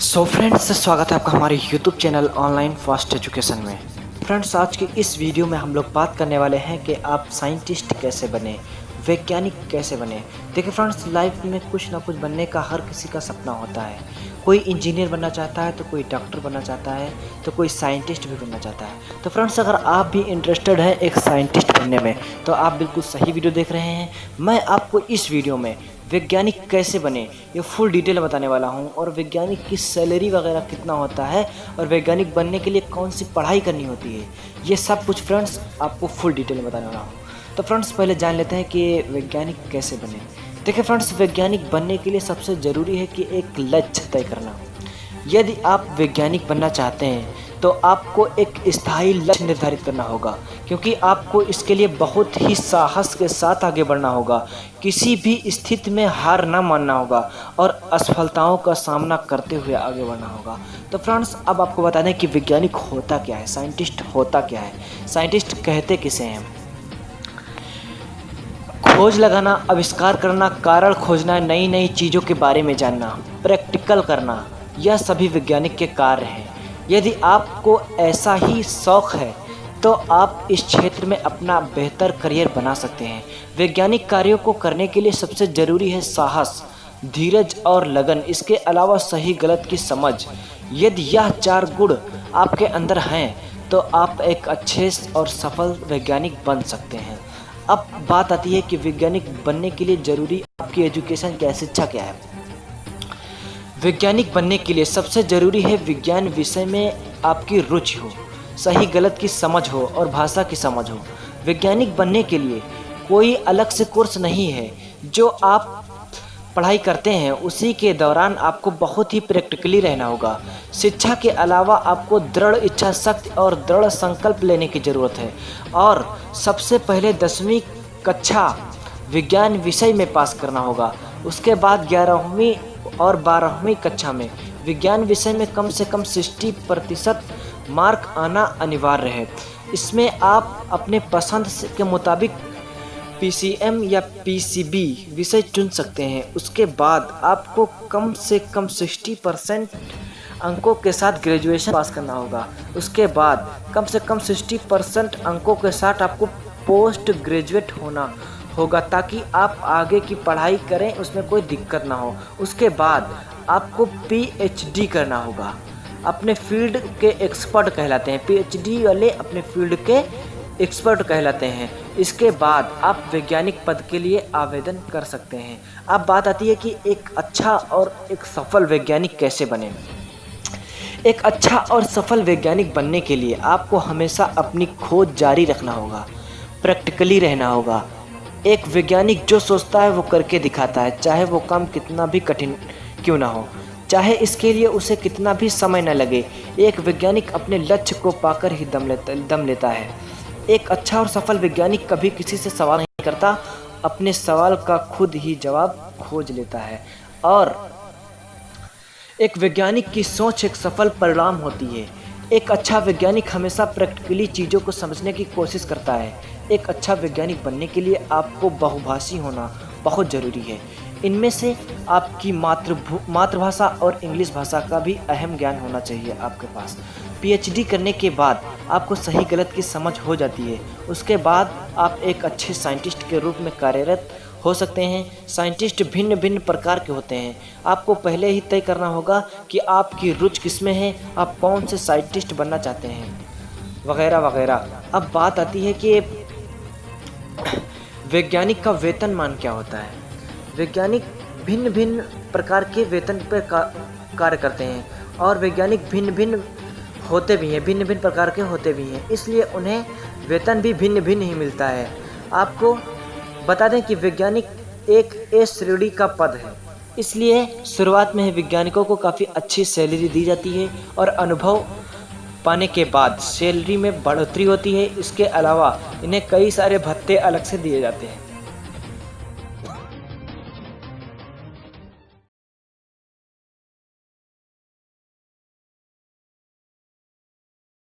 Friends, स्वागत है आपका हमारे YouTube channel online fast education में। फ्रेंड्स, आज की इस वीडियो में हम लोग बात करने वाले हैं कि आप साइंटिस्ट कैसे बने, वैज्ञानिक कैसे बने। देखिए फ्रेंड्स, लाइफ में कुछ ना कुछ बनने का हर किसी का सपना होता है। कोई इंजीनियर बनना चाहता है, तो कोई डॉक्टर बनना चाहता है, तो कोई साइंटिस्ट भी बनना चाहता है। तो फ्रेंड्स, अगर आप भी इंटरेस्टेड हैं एक साइंटिस्ट बनने में, तो आप बिल्कुल सही वीडियो देख रहे हैं। मैं आपको इस वीडियो में वैज्ञानिक कैसे बने ये फुल डिटेल बताने वाला हूं, और वैज्ञानिक की सैलरी वगैरह कितना होता है, और वैज्ञानिक बनने के लिए कौन सी पढ़ाई करनी होती है, ये सब कुछ फ्रेंड्स आपको फुल डिटेल में बताने वाला हूं। तो फ्रेंड्स, पहले जान लेते हैं कि वैज्ञानिक कैसे बने। देखिए फ्रेंड्स, वैज्ञानिक बनने के लिए सबसे ज़रूरी है कि एक लक्ष्य तय करना। यदि आप वैज्ञानिक बनना चाहते हैं तो आपको एक स्थायी लक्ष्य निर्धारित करना होगा, क्योंकि आपको इसके लिए बहुत ही साहस के साथ आगे बढ़ना होगा। किसी भी स्थिति में हार ना मानना होगा और असफलताओं का सामना करते हुए आगे बढ़ना होगा। तो फ्रेंड्स, अब आपको बता दें कि वैज्ञानिक होता क्या है, साइंटिस्ट होता क्या है। साइंटिस्ट कहते किसे हैं? खोज लगाना, आविष्कार करना, कारण खोजना, नई नई चीज़ों के बारे में जानना, प्रैक्टिकल करना, यह सभी वैज्ञानिक के कार्य हैं। यदि आपको ऐसा ही शौक़ है तो आप इस क्षेत्र में अपना बेहतर करियर बना सकते हैं। वैज्ञानिक कार्यों को करने के लिए सबसे ज़रूरी है साहस, धीरज और लगन। इसके अलावा सही गलत की समझ। यदि यह 4 गुण आपके अंदर हैं तो आप एक अच्छे और सफल वैज्ञानिक बन सकते हैं। अब बात आती है कि वैज्ञानिक बनने के लिए ज़रूरी आपकी एजुकेशन क्या है, शिक्षा क्या है। वैज्ञानिक बनने के लिए सबसे ज़रूरी है विज्ञान विषय में आपकी रुचि हो, सही गलत की समझ हो और भाषा की समझ हो। वैज्ञानिक बनने के लिए कोई अलग से कोर्स नहीं है। जो आप पढ़ाई करते हैं उसी के दौरान आपको बहुत ही प्रैक्टिकली रहना होगा। शिक्षा के अलावा आपको दृढ़ इच्छा शक्ति और दृढ़ संकल्प लेने की ज़रूरत है। और सबसे पहले 10वीं कक्षा विज्ञान विषय में पास करना होगा। उसके बाद 11वीं और 12वीं कक्षा में विज्ञान विषय में कम से कम 60% मार्क आना अनिवार्य है। इसमें आप अपने पसंद के मुताबिक पीसीएम या पीसीबी विषय चुन सकते हैं। उसके बाद आपको कम से कम 60% अंकों के साथ ग्रेजुएशन पास करना होगा। उसके बाद कम से कम 60% अंकों के साथ आपको पोस्ट ग्रेजुएट होना होगा, ताकि आप आगे की पढ़ाई करें उसमें कोई दिक्कत ना हो। उसके बाद आपको पीएचडी करना होगा। अपने फील्ड के एक्सपर्ट कहलाते हैं, पीएचडी वाले अपने फील्ड के एक्सपर्ट कहलाते हैं। इसके बाद आप वैज्ञानिक पद के लिए आवेदन कर सकते हैं। अब बात आती है कि एक अच्छा और एक सफल वैज्ञानिक कैसे बने। एक अच्छा और सफल वैज्ञानिक बनने के लिए आपको हमेशा अपनी खोज जारी रखना होगा, प्रैक्टिकली रहना होगा। एक वैज्ञानिक जो सोचता है वो करके दिखाता है, चाहे वो काम कितना भी कठिन क्यों ना हो, चाहे इसके लिए उसे कितना भी समय न लगे। एक वैज्ञानिक अपने लक्ष्य को पाकर ही दम लेता है। एक अच्छा और सफल वैज्ञानिक कभी किसी से सवाल नहीं करता, अपने सवाल का खुद ही जवाब खोज लेता है। और एक वैज्ञानिक की सोच एक सफल परिणाम होती है। एक अच्छा वैज्ञानिक हमेशा प्रैक्टिकली चीज़ों को समझने की कोशिश करता है। एक अच्छा वैज्ञानिक बनने के लिए आपको बहुभाषी होना बहुत ज़रूरी है। इनमें से आपकी मातृभाषा और इंग्लिश भाषा का भी अहम ज्ञान होना चाहिए आपके पास। पीएचडी करने के बाद आपको सही गलत की समझ हो जाती है। उसके बाद आप एक अच्छे साइंटिस्ट के रूप में कार्यरत हो सकते हैं। साइंटिस्ट भिन्न भिन्न प्रकार के होते हैं। आपको पहले ही तय करना होगा कि आपकी रुचि किसमें है, आप कौन से साइंटिस्ट बनना चाहते हैं, वगैरह वगैरह। अब बात आती है कि वैज्ञानिक का वेतनमान क्या होता है। वैज्ञानिक भिन्न भिन्न प्रकार के वेतन पर कार्य करते हैं, और वैज्ञानिक भिन्न भिन्न होते भी हैं, भिन्न भिन्न प्रकार के होते भी हैं, इसलिए उन्हें वेतन भी भिन्न भिन्न ही मिलता है। आपको बता दें कि वैज्ञानिक एक ए श्रेणी का पद है, इसलिए शुरुआत में ही वैज्ञानिकों को काफ़ी अच्छी सैलरी दी जाती है, और अनुभव पाने के बाद सैलरी में बढ़ोतरी होती है। इसके अलावा इन्हें कई सारे भत्ते अलग से दिए जाते हैं।